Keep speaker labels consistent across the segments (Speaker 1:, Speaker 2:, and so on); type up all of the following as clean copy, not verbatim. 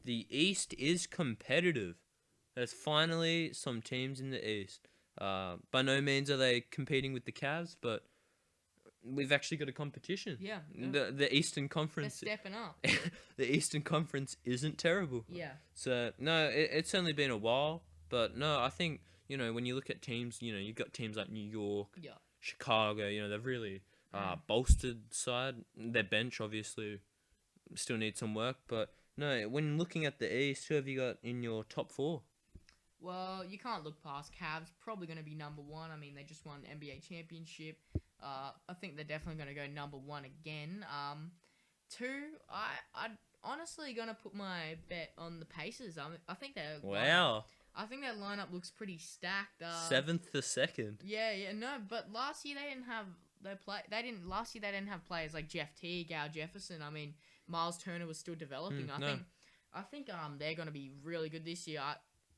Speaker 1: the East is competitive. There's finally some teams in the East. By no means are they competing with the Cavs, but we've actually got a competition.
Speaker 2: Yeah.
Speaker 1: The Eastern
Speaker 2: They're
Speaker 1: Conference.
Speaker 2: stepping up.
Speaker 1: The Eastern Conference isn't terrible.
Speaker 2: Yeah.
Speaker 1: So no, it's only been a while, but no, I think when you look at teams, you've got teams like New York,
Speaker 2: Yeah.
Speaker 1: Chicago. They've really bolstered side. Their bench obviously still needs some work, but no, when looking at the East, who have you got in your top four?
Speaker 2: Well, you can't look past Cavs. Probably going to be number one. I mean, they just won NBA championship. I think they're definitely going to go number one again. Two, I honestly gonna put my bet on the Pacers. I think they're
Speaker 1: Wow.
Speaker 2: I think that lineup looks pretty stacked.
Speaker 1: Seventh to second.
Speaker 2: Yeah, no, but last year they didn't have Last year they didn't have players like Jeff Teague, Al Jefferson. I mean, Miles Turner was still developing. I think they're gonna be really good this year.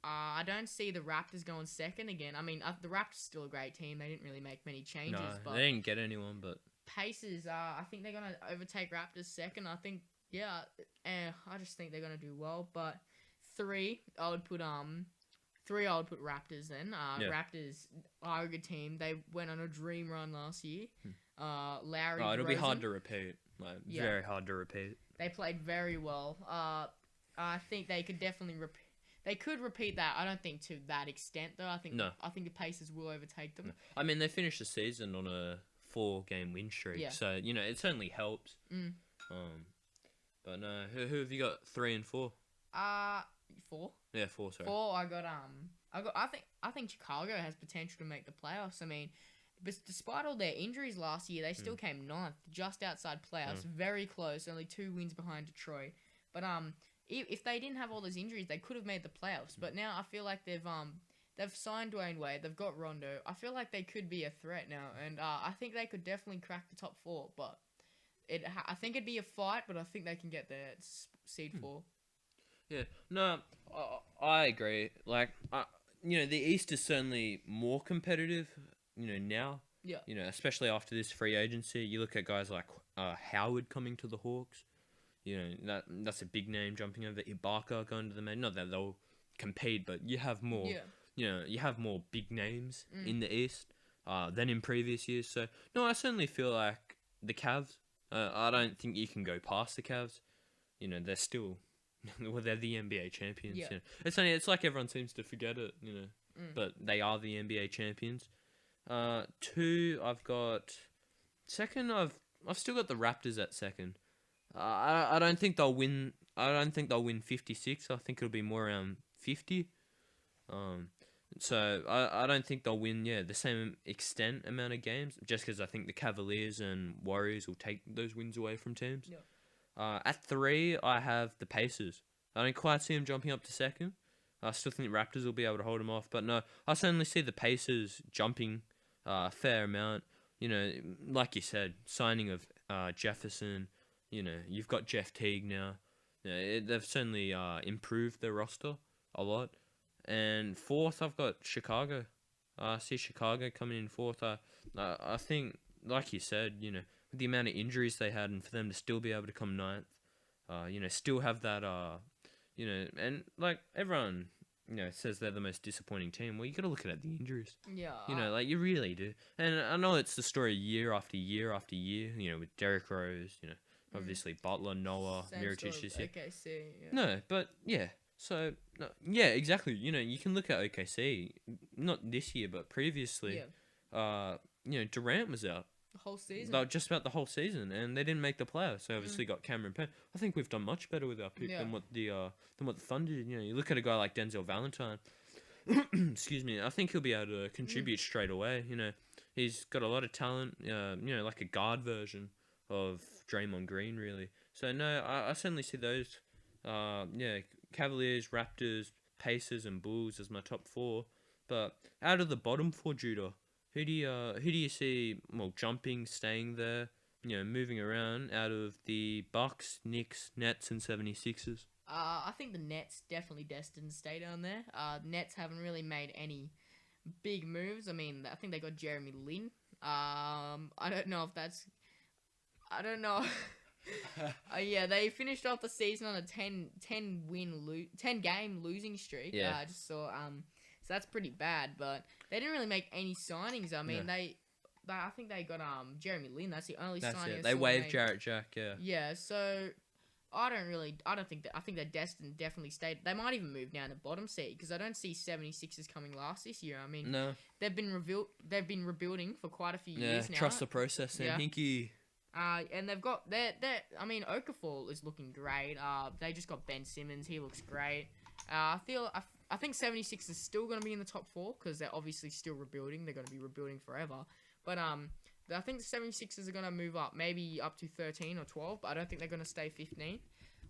Speaker 2: I don't see the Raptors going second again. I mean, the Raptors still a great team. They didn't really make many changes.
Speaker 1: No,
Speaker 2: but
Speaker 1: they didn't get anyone, but
Speaker 2: Pacers, I think they're gonna overtake Raptors second. I think, I just think they're gonna do well. But three, I would put Raptors then. Raptors are a good team. They went on a dream run last year. Larry.
Speaker 1: it'll be hard
Speaker 2: DeRozan,
Speaker 1: to repeat. Very hard to repeat.
Speaker 2: They played very well. I think they could definitely repeat. They could repeat that. I don't think to that extent though. I think the Pacers will overtake them.
Speaker 1: No. I mean, they finished the season on a 4-game win streak, so it certainly helps. But no, who have you got 3 and 4?
Speaker 2: 4.
Speaker 1: Yeah, 4. Sorry.
Speaker 2: 4. I think Chicago has potential to make the playoffs. I mean, but despite all their injuries last year, they still came 9th, just outside playoffs, very close, only 2 wins behind Detroit. But if they didn't have all those injuries, they could have made the playoffs. But now I feel like they've signed Dwayne Wade, they've got Rondo. I feel like they could be a threat now, and I think they could definitely crack the top 4. But I think it'd be a fight, but I think they can get there seed 4.
Speaker 1: Yeah, no, I agree. Like, the East is certainly more competitive. Now.
Speaker 2: Yeah.
Speaker 1: Especially after this free agency, you look at guys like Howard coming to the Hawks. That's a big name jumping over. Ibaka going to the main. Not that they'll compete, but you have more.
Speaker 2: Yeah.
Speaker 1: You have more big names in the East than in previous years. So no, I certainly feel like the Cavs. I don't think you can go past the Cavs. They're still, they're the NBA champions.
Speaker 2: Yeah.
Speaker 1: It's like everyone seems to forget it. But they are the NBA champions. 2, I've got second. I've still got the Raptors at second. I don't think they'll win. I don't think they'll win 56. I think it'll be more around 50. So I don't think they'll win. The same amount of games. Just because I think the Cavaliers and Warriors will take those wins away from teams.
Speaker 2: Yeah.
Speaker 1: At 3, I have the Pacers. I don't quite see them jumping up to second. I still think Raptors will be able to hold them off, but no, I certainly see the Pacers jumping a fair amount. Like you said, signing of Jefferson. You've got Jeff Teague now. They've certainly improved their roster a lot. And 4th, I've got Chicago. I see Chicago coming in 4th. I think, like you said, with the amount of injuries they had, and for them to still be able to come 9th, still have that, and like everyone, says they're the most disappointing team. Well, you got to look at the injuries.
Speaker 2: Yeah.
Speaker 1: You really do. And I know it's the story year after year after year, with Derrick Rose, obviously Butler, Noah, Mirotic this year.
Speaker 2: OKC, yeah.
Speaker 1: No, but yeah. So, no, yeah, exactly. You can look at OKC, not this year, but previously.
Speaker 2: Yeah.
Speaker 1: Durant was out.
Speaker 2: The whole season.
Speaker 1: Just about the whole season, and they didn't make the playoffs. So obviously got Cameron Payne. I think we've done much better with our pick than what the Thunder did. You look at a guy like Denzel Valentine. Excuse me. I think he'll be able to contribute straight away. He's got a lot of talent. Like a guard version of Draymond Green, really. So no, I certainly see those. Cavaliers, Raptors, Pacers, and Bulls as my top 4. But out of the bottom 4, Judah, who do you see jumping, staying there, moving around out of the Bucks, Knicks, Nets, and 76ers?
Speaker 2: I think the Nets definitely destined to stay down there. Nets haven't really made any big moves. I mean, I think they got Jeremy Lin. I don't know if that's. I don't know. Yeah, they finished off the season on a 10 game losing streak.
Speaker 1: Yeah.
Speaker 2: I just saw so that's pretty bad, but they didn't really make any signings. I mean,
Speaker 1: No.
Speaker 2: I think they got Jeremy Lin. That's the only
Speaker 1: That's
Speaker 2: signing
Speaker 1: it.
Speaker 2: I
Speaker 1: They
Speaker 2: saw
Speaker 1: waived
Speaker 2: made.
Speaker 1: Jarrett Jack. Yeah.
Speaker 2: Yeah, so I don't think that. I think they're destined definitely stayed. They might even move down to bottom seed because I don't see 76ers coming last this year. I mean,
Speaker 1: No.
Speaker 2: they've been rebuilding for quite a few
Speaker 1: Yeah.
Speaker 2: years now.
Speaker 1: Trust the process, Sam
Speaker 2: Yeah.
Speaker 1: Hinkie.
Speaker 2: And they've got I mean, Okafor is looking great. They just got Ben Simmons. He looks great. I think 76 is still going to be in the top 4 because they're obviously still rebuilding. They're going to be rebuilding forever. But I think the 76ers are going to move up, maybe up to 13 or 12, but I don't think they're going to stay 15.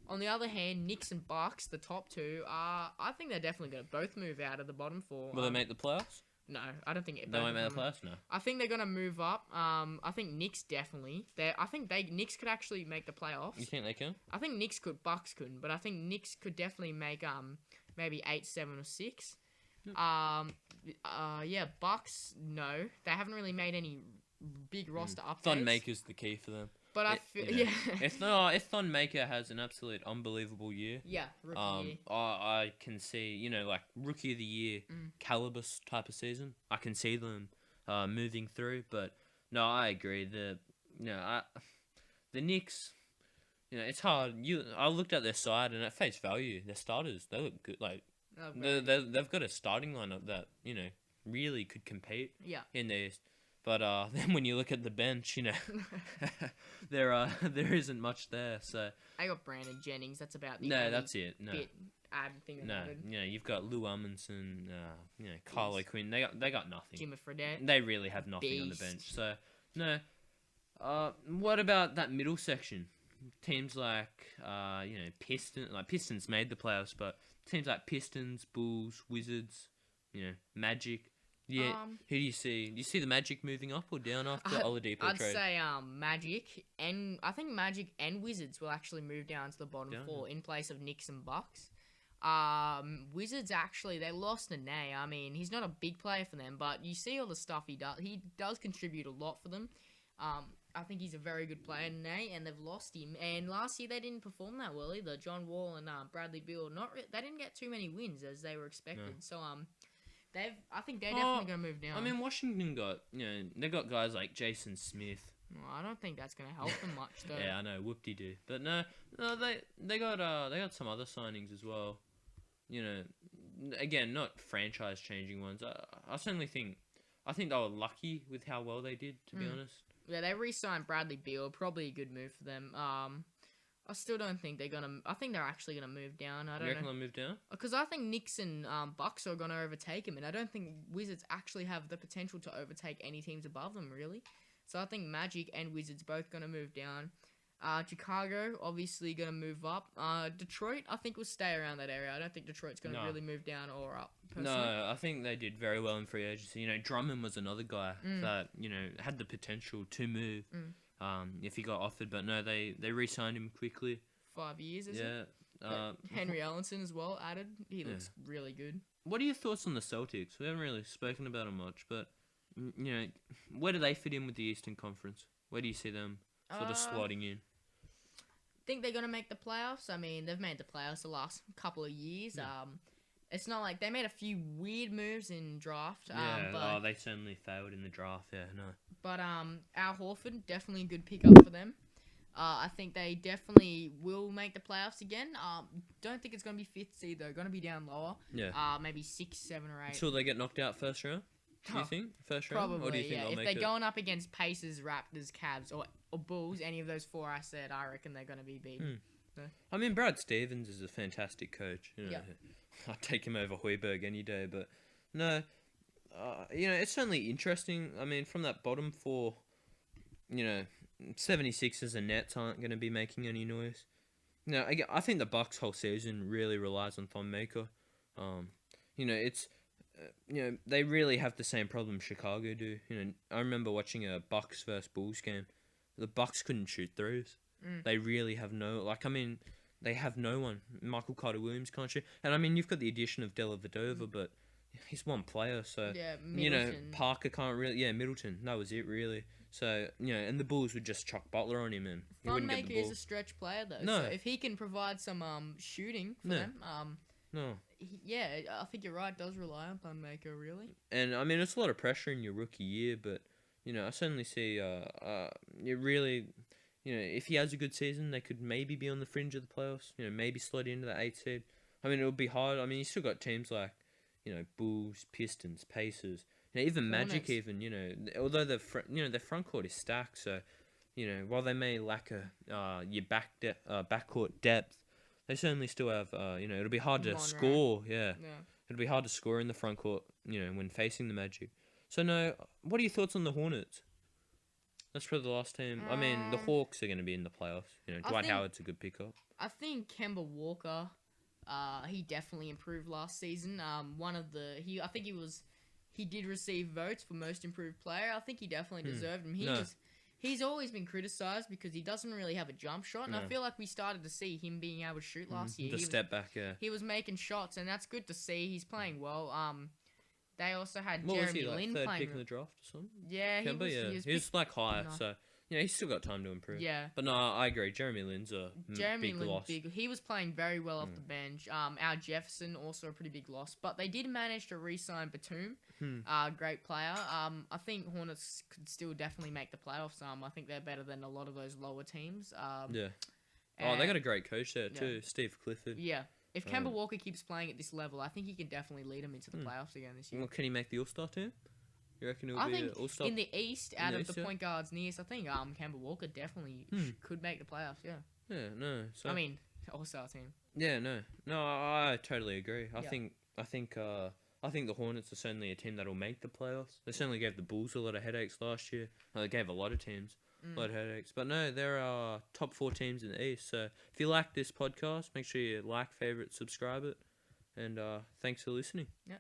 Speaker 2: On the other hand, Knicks and Bucks, the top 2, I think they're definitely going to both move out of the bottom 4.
Speaker 1: Will they make the playoffs?
Speaker 2: No, I don't think
Speaker 1: They won't make the playoffs. No.
Speaker 2: I think they're gonna move up. I think Knicks definitely. I think Knicks could actually make the playoffs.
Speaker 1: You think they can?
Speaker 2: I think Knicks could. Bucks couldn't, but I think Knicks could definitely make maybe 8, 7, or 6. Yeah, Bucks. No, they haven't really made any big roster updates.
Speaker 1: Thon Maker's the key for them.
Speaker 2: But I feel
Speaker 1: If Thon Maker has an absolute unbelievable year,
Speaker 2: yeah, rookie year.
Speaker 1: I can see, like rookie of the year caliber type of season. I can see them moving through, but no, I agree. The Knicks, it's hard. I looked at their side and at face value, their starters, they look good. Like they've got a starting lineup that really could compete
Speaker 2: Yeah.
Speaker 1: in the East. But then when you look at the bench, there isn't much there. So
Speaker 2: I got Brandon Jennings. That's about the
Speaker 1: no,
Speaker 2: only
Speaker 1: that's it. No,
Speaker 2: bit added thing
Speaker 1: no,
Speaker 2: added.
Speaker 1: you've got Lou Amundsen, Carlo Quinn. They got nothing.
Speaker 2: Jimmy Fredette.
Speaker 1: They really have nothing on the
Speaker 2: Beast.
Speaker 1: bench. So no. What about that middle section? Teams like Pistons made the playoffs, but teams like Pistons, Bulls, Wizards, Magic. Yeah, who do you see? Do you see the Magic moving up or down after Oladipo
Speaker 2: I'd
Speaker 1: trade?
Speaker 2: say Magic, and I think Magic and Wizards will actually move down to the bottom
Speaker 1: Down,
Speaker 2: 4 in place of Knicks and Bucks. Wizards actually, they lost Nene. I mean, he's not a big player for them, but you see all the stuff he does. He does contribute a lot for them. I think he's a very good player, Nene, and they've lost him. And last year they didn't perform that well either. John Wall and Bradley Beal, they didn't get too many wins as they were expected.
Speaker 1: No.
Speaker 2: So I think they're definitely gonna move down.
Speaker 1: I mean, Washington got they got guys like Jason Smith.
Speaker 2: Well, I don't think that's gonna help them much though.
Speaker 1: Yeah, I know, whoop-de-doo. But no, they got some other signings as well. Again, not franchise changing ones. I certainly think they were lucky with how well they did, to be honest.
Speaker 2: Yeah, they re-signed Bradley Beal. Probably a good move for them. I still don't think they're gonna. I think they're actually gonna move down. I don't
Speaker 1: You reckon
Speaker 2: know.
Speaker 1: they'll move down?
Speaker 2: Because I think Knicks and Bucks are gonna overtake them, and I don't think Wizards actually have the potential to overtake any teams above them, really. So I think Magic and Wizards both gonna move down. Chicago obviously gonna move up. Detroit, I think, will stay around that area. I don't think Detroit's gonna really move down or up. Personally.
Speaker 1: No, I think they did very well in free agency. Drummond was another guy that had the potential to move if he got offered, but no, they re-signed him quickly.
Speaker 2: 5 years, is it?
Speaker 1: Yeah.
Speaker 2: Henry Ellenson as well added. He looks really good.
Speaker 1: What are your thoughts on the Celtics? We haven't really spoken about them much, but where do they fit in with the Eastern Conference? Where do you see them sort of slotting in?
Speaker 2: Think they're gonna make the playoffs. I mean, they've made the playoffs the last couple of years.
Speaker 1: Yeah.
Speaker 2: It's not like they made a few weird moves in draft.
Speaker 1: They certainly failed in the draft. Yeah, no.
Speaker 2: But Al Horford, definitely a good pickup for them. I think they definitely will make the playoffs again. Don't think it's gonna be fifth seed though. Gonna be down lower.
Speaker 1: Yeah.
Speaker 2: Maybe 6, 7, or 8.
Speaker 1: Until they get knocked out first round. Do you think first round?
Speaker 2: Probably,
Speaker 1: Or do you think
Speaker 2: yeah.
Speaker 1: they'll
Speaker 2: If
Speaker 1: make
Speaker 2: they're
Speaker 1: it?
Speaker 2: going up against Pacers, Raptors, Cavs, or Bulls, any of those 4 I said, I reckon they're gonna be beaten.
Speaker 1: I mean, Brad Stevens is a fantastic coach.
Speaker 2: Yeah.
Speaker 1: I'd take him over Hoiberg any day. But no, it's certainly interesting. I mean, from that bottom 4, 76ers and Nets aren't going to be making any noise. No, I think the Bucks' whole season really relies on Thon Maker. It's they really have the same problem Chicago do. I remember watching a Bucks versus Bulls game. The Bucks couldn't shoot threes. They really have they have no one. Michael Carter-Williams can't shoot. And you've got the addition of Della Vedova, but he's one player, so
Speaker 2: Yeah, Middleton.
Speaker 1: Parker can't really. Yeah, Middleton. That was it, really. So, and the Bulls would just chuck Butler on him, and he wouldn't get
Speaker 2: Thonmaker
Speaker 1: the ball.
Speaker 2: is a stretch player though.
Speaker 1: No.
Speaker 2: So if he can provide some shooting for
Speaker 1: No.
Speaker 2: them,
Speaker 1: No.
Speaker 2: I think you're right. It does rely on Thonmaker really.
Speaker 1: And, I mean, it's a lot of pressure in your rookie year, but, I certainly see, you really, if he has a good season, they could maybe be on the fringe of the playoffs, maybe slide into the 8th seed. I mean, it would be hard. I mean, you still got teams like, Bulls, Pistons, Pacers, even Magic,
Speaker 2: Hornets.
Speaker 1: although their front court is stacked, so, while they may lack your backcourt depth, they certainly still have, it'll be hard to
Speaker 2: Monroe.
Speaker 1: score, yeah.
Speaker 2: Yeah.
Speaker 1: It'll be hard to score in the front court, when facing the Magic. So, no, what are your thoughts on the Hornets? That's probably the last team. I mean, the Hawks are going to be in the playoffs. Dwight Howard's a good pickup.
Speaker 2: I think Kemba Walker, he definitely improved last season. I think he did receive votes for most improved player. I think he definitely deserved him. He's always been criticized because he doesn't really have a jump shot, and I feel like we started to see him being able to shoot last year.
Speaker 1: Step back, yeah.
Speaker 2: He was making shots, and that's good to see. He's playing well. They also had
Speaker 1: What was
Speaker 2: Jeremy
Speaker 1: he, like,
Speaker 2: Lin
Speaker 1: third
Speaker 2: playing.
Speaker 1: pick in the draft or something?
Speaker 2: Yeah,
Speaker 1: Kemba, he was like higher,
Speaker 2: no.
Speaker 1: so he's still got time to improve.
Speaker 2: Yeah.
Speaker 1: But no, I agree. Jeremy Lin's a big loss.
Speaker 2: He was playing very well off the bench. Al Jefferson also a pretty big loss, but they did manage to re-sign Batum. Great player. I think Hornets could still definitely make the playoffs. I think they're better than a lot of those lower teams.
Speaker 1: Yeah. Oh, they got a great coach there too, Steve Clifford.
Speaker 2: Yeah. If Kemba Walker keeps playing at this level, I think he can definitely lead them into the playoffs again this year.
Speaker 1: Well, can he make the All-Star team? You reckon he'll be an All-Star?
Speaker 2: In the East, out of the point guards nearest, I think Kemba Walker definitely could make the playoffs. Yeah.
Speaker 1: Yeah. No. So,
Speaker 2: I mean, All-Star team.
Speaker 1: Yeah. No. I totally agree. I think the Hornets are certainly a team that'll make the playoffs. They certainly gave the Bulls a lot of headaches last year. They gave a lot of teams a lot of headaches. But no, there are top 4 teams in the East. So if you like this podcast, make sure you like, favorite, subscribe it. And thanks for listening.
Speaker 2: Yeah.